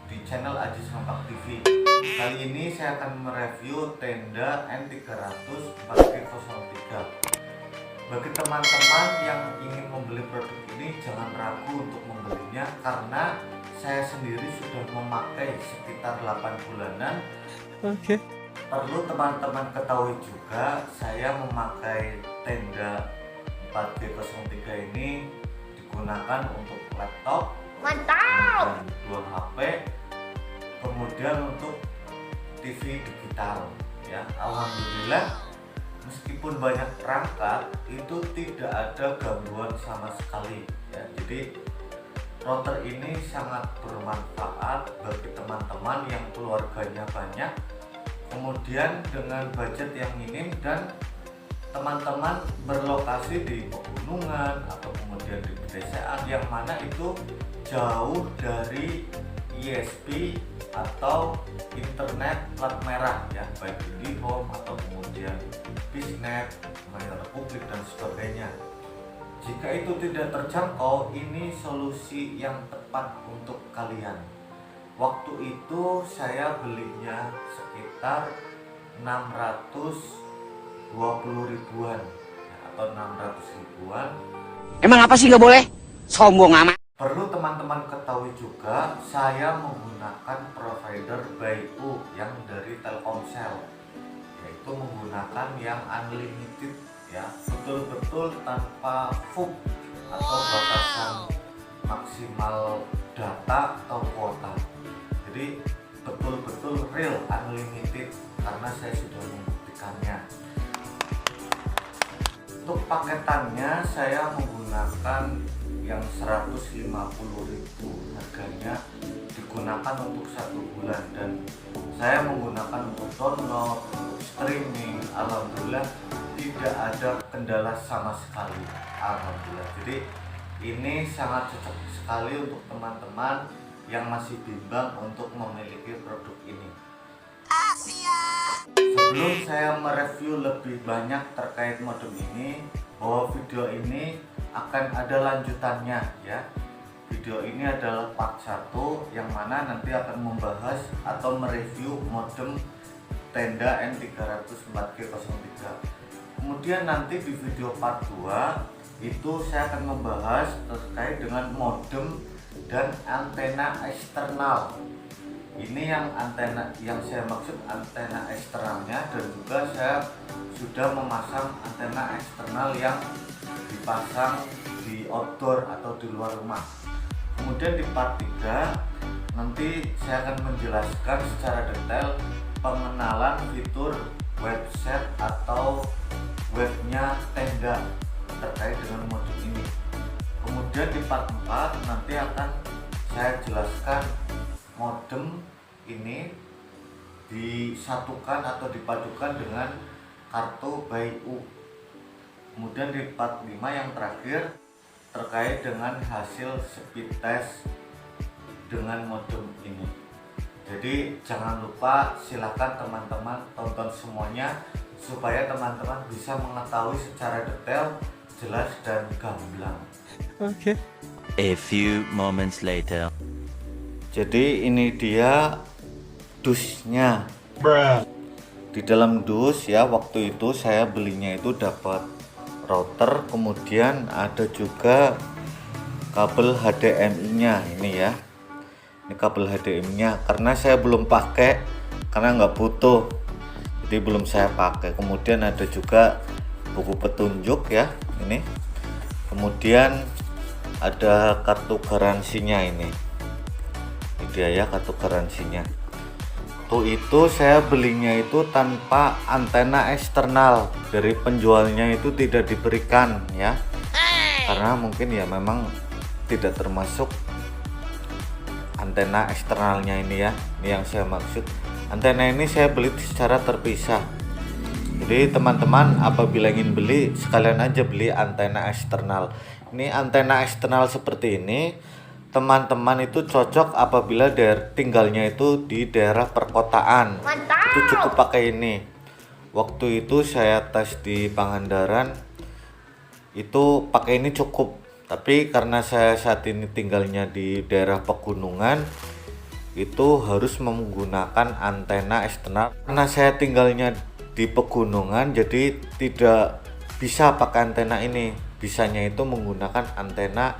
di channel Aji Sempak TV. Kali ini saya akan mereview tenda N300 4G03. Bagi teman-teman yang ingin membeli produk ini, jangan ragu untuk membelinya karena saya sendiri sudah memakai sekitar 8 bulanan. Oke. Perlu teman-teman ketahui juga, saya memakai tenda 4G03 ini digunakan untuk laptop, Mantap! dan 2 HP, kemudian untuk TV digital ya. Alhamdulillah, meskipun banyak perangkat itu tidak ada gangguan sama sekali ya. Jadi router ini sangat bermanfaat bagi teman-teman yang keluarganya banyak, kemudian dengan budget yang minim, dan teman-teman berlokasi di pegunungan atau kemudian di pedesaan yang mana itu jauh dari ISP atau internet plat merah ya, baik IndiHome atau kemudian Bisnet, MyRepublik dan sebagainya. Jika itu tidak terjangkau, ini solusi yang tepat untuk kalian. Waktu itu saya belinya sekitar 620 ribuan ya, atau 600 ribuan. Emang apa sih nggak boleh? Sombong amat. Perlu teman-teman ketahui juga, saya menggunakan provider BayU yang dari Telkomsel, yaitu menggunakan yang unlimited ya, betul-betul tanpa VUP atau batasan maksimal data atau kuota. Jadi betul-betul real unlimited karena saya sudah membuktikannya. Untuk paketannya saya menggunakan yang 150.000 harganya, digunakan untuk 1 bulan, dan saya menggunakan untuk download, untuk streaming. Alhamdulillah tidak ada kendala sama sekali, alhamdulillah. Jadi ini sangat cocok sekali untuk teman-teman yang masih bimbang untuk memiliki produk ini. Sebelum saya mereview lebih banyak terkait modem ini, bahwa video ini akan ada lanjutannya ya. Video ini adalah part 1 yang mana nanti akan membahas atau mereview modem tenda N300 4G03. Kemudian nanti di video part 2 itu saya akan membahas terkait dengan modem dan antena eksternal. Ini yang antena yang saya maksud antena eksternalnya, dan juga saya sudah memasang antena eksternal yang dipasang di outdoor atau di luar rumah. Kemudian di part 3 nanti saya akan menjelaskan secara detail pengenalan fitur website atau webnya tenda terkait dengan modem ini. Kemudian di part 4 nanti akan saya jelaskan modem ini disatukan atau dipadukan dengan kartu BayU. Kemudian di part 5 yang terakhir terkait dengan hasil speed test dengan modem ini. Jadi jangan lupa, silakan teman-teman tonton semuanya supaya teman-teman bisa mengetahui secara detail, jelas dan gamblang. Oke. A few moments later. Jadi ini dia dusnya. Di dalam dus ya, waktu itu saya belinya itu dapat router, kemudian ada juga kabel HDMI-nya ini ya. Ini kabel HDMI-nya karena saya belum pakai karena nggak butuh, jadi belum saya pakai. Kemudian ada juga buku petunjuk ya ini. Kemudian ada kartu garansinya ini dia ya, kartu garansinya. Tuh itu saya belinya itu tanpa antena eksternal, dari penjualnya itu tidak diberikan ya, karena mungkin ya memang tidak termasuk antena eksternalnya ini ya. Ini yang saya maksud, antena ini saya beli secara terpisah. Jadi teman-teman apabila ingin beli, sekalian aja beli antena eksternal. Ini antena eksternal seperti ini teman-teman itu cocok apabila tinggalnya itu di daerah perkotaan. Mantap. Itu cukup pakai ini. Waktu itu saya tes di Pangandaran itu pakai ini cukup, tapi karena saya saat ini tinggalnya di daerah pegunungan, itu harus menggunakan antena eksternal. Karena saya tinggalnya di pegunungan, jadi tidak bisa pakai antena ini. Bisanya itu menggunakan antena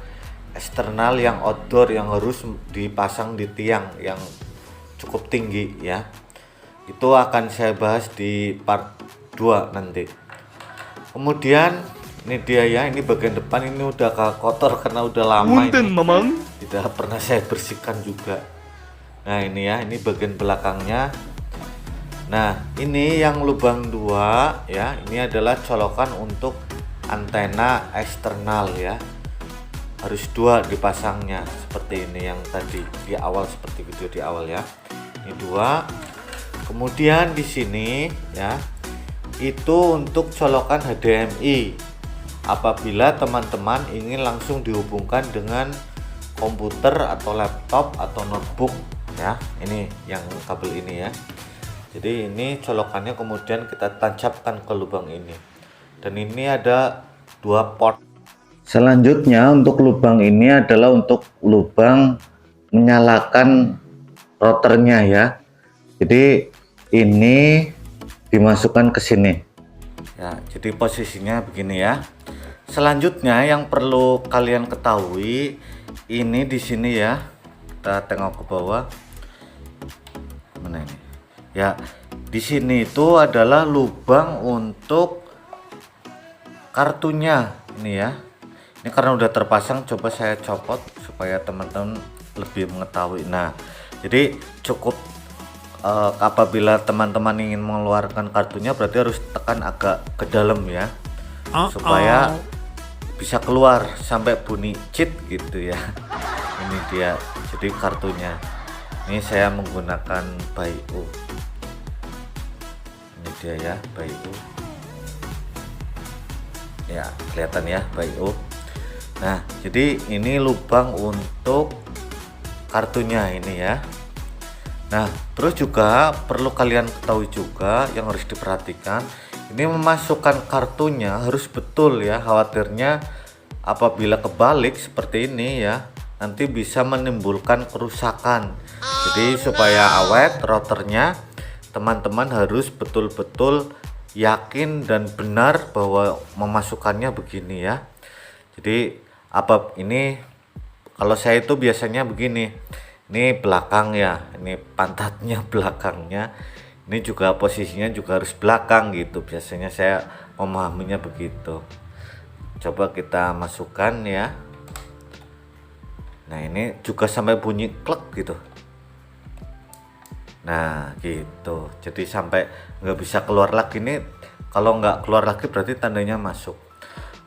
eksternal yang outdoor, yang harus dipasang di tiang yang cukup tinggi ya. Itu akan saya bahas di part 2 nanti. Kemudian ini dia ya, ini bagian depan ini udah kotor karena udah lama ini. Tidak pernah saya bersihkan juga. Nah ini ya, ini bagian belakangnya. Nah ini yang lubang 2 ya, ini adalah colokan untuk antena eksternal ya. Harus 2 dipasangnya seperti ini yang tadi di awal, seperti video di awal ya. Ini 2. Kemudian di sini ya, itu untuk colokan HDMI. Apabila teman-teman ingin langsung dihubungkan dengan komputer atau laptop atau notebook ya, ini yang kabel ini ya. Jadi ini colokannya kemudian kita tancapkan ke lubang ini, dan ini ada 2 port. Selanjutnya untuk lubang ini adalah untuk lubang menyalakan routernya ya. Jadi ini dimasukkan ke sini ya, jadi posisinya begini ya. Selanjutnya yang perlu kalian ketahui, ini di sini ya, kita tengok ke bawah. Mana ini? Ya, di sini itu adalah lubang untuk kartunya ini ya. Ini karena udah terpasang, coba saya copot supaya teman-teman lebih mengetahui. Nah, jadi cukup apabila teman-teman ingin mengeluarkan kartunya, berarti harus tekan agak ke dalam ya, supaya bisa keluar sampai bunyi cheat gitu ya. Ini dia, jadi kartunya. Ini saya menggunakan Baiu. Ini dia ya, Baiu. Ya, kelihatan ya, Baiu. Nah, jadi ini lubang untuk kartunya ini ya. Nah, terus juga perlu kalian ketahui juga yang harus diperhatikan, ini memasukkan kartunya harus betul ya. Khawatirnya apabila kebalik seperti ini ya, nanti bisa menimbulkan kerusakan. Jadi supaya awet routernya, teman-teman harus betul-betul yakin dan benar bahwa memasukkannya begini ya. Jadi ini kalau saya itu biasanya begini. Ini belakang ya, ini pantatnya belakangnya, ini juga posisinya juga harus belakang gitu. Biasanya saya memahaminya begitu. Coba kita masukkan ya. Nah ini juga sampai bunyi klek gitu. Nah gitu, jadi sampai nggak bisa keluar lagi. Ini kalau nggak keluar lagi berarti tandanya masuk.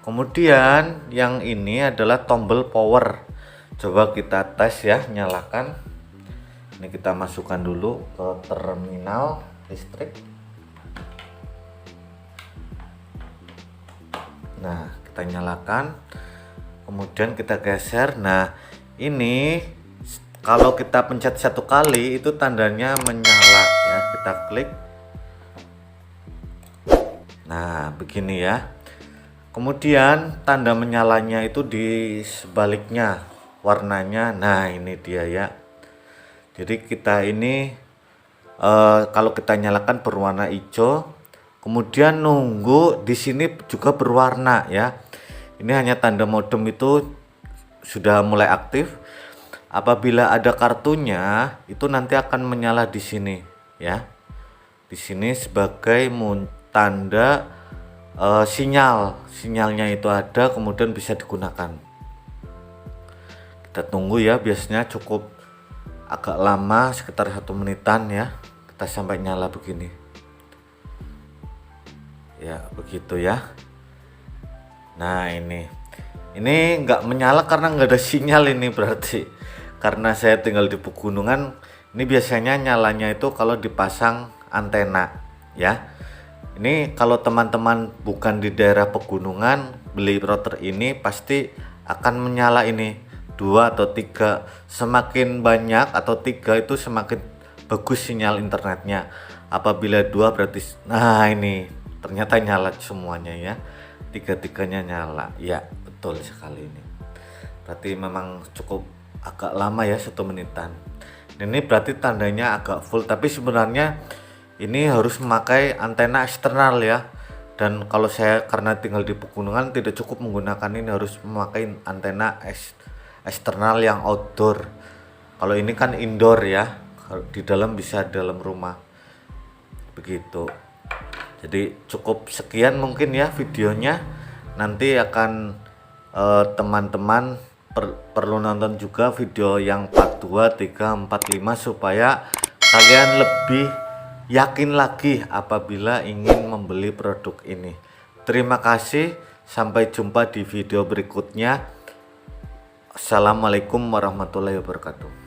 Kemudian yang ini adalah tombol power. Coba kita tes ya, nyalakan. Ini kita masukkan dulu ke terminal listrik. Nah, kita nyalakan. Kemudian kita geser. Nah, ini kalau kita pencet 1 kali itu tandanya menyala ya. Kita klik. Nah, begini ya. Kemudian tanda menyalanya itu di sebaliknya warnanya. Nah ini dia ya. Jadi kita ini kalau kita nyalakan berwarna hijau, kemudian nunggu di sini juga berwarna ya. Ini hanya tanda modem itu sudah mulai aktif. Apabila ada kartunya itu nanti akan menyala di sini ya. Di sini sebagai tanda sinyalnya itu ada, kemudian bisa digunakan. Kita tunggu ya, biasanya cukup agak lama, sekitar 1 menitan ya, kita sampai nyala begini ya, begitu ya. Nah ini nggak menyala karena nggak ada sinyal. Ini berarti karena saya tinggal di pegunungan. Ini biasanya nyalanya itu kalau dipasang antena ya. Ini kalau teman-teman bukan di daerah pegunungan, beli router ini pasti akan menyala ini 2 atau 3. Semakin banyak atau 3 itu semakin bagus sinyal internetnya. Apabila 2 berarti, nah ini ternyata nyala semuanya ya, 3-3-nya nyala ya, betul sekali. Ini berarti memang cukup agak lama ya, 1 menitan. Ini Ini berarti tandanya agak full, tapi sebenarnya ini harus memakai antena eksternal ya. Dan kalau saya karena tinggal di pegunungan tidak cukup menggunakan ini, harus memakai antena eksternal yang outdoor. Kalau ini kan indoor ya, di dalam bisa dalam rumah begitu. Jadi cukup sekian mungkin ya videonya. Nanti akan teman-teman perlu nonton juga video yang part 2, 3, 4, 5 supaya kalian lebih yakin lagi apabila ingin membeli produk ini. Terima kasih, sampai jumpa di video berikutnya. Assalamualaikum warahmatullahi wabarakatuh.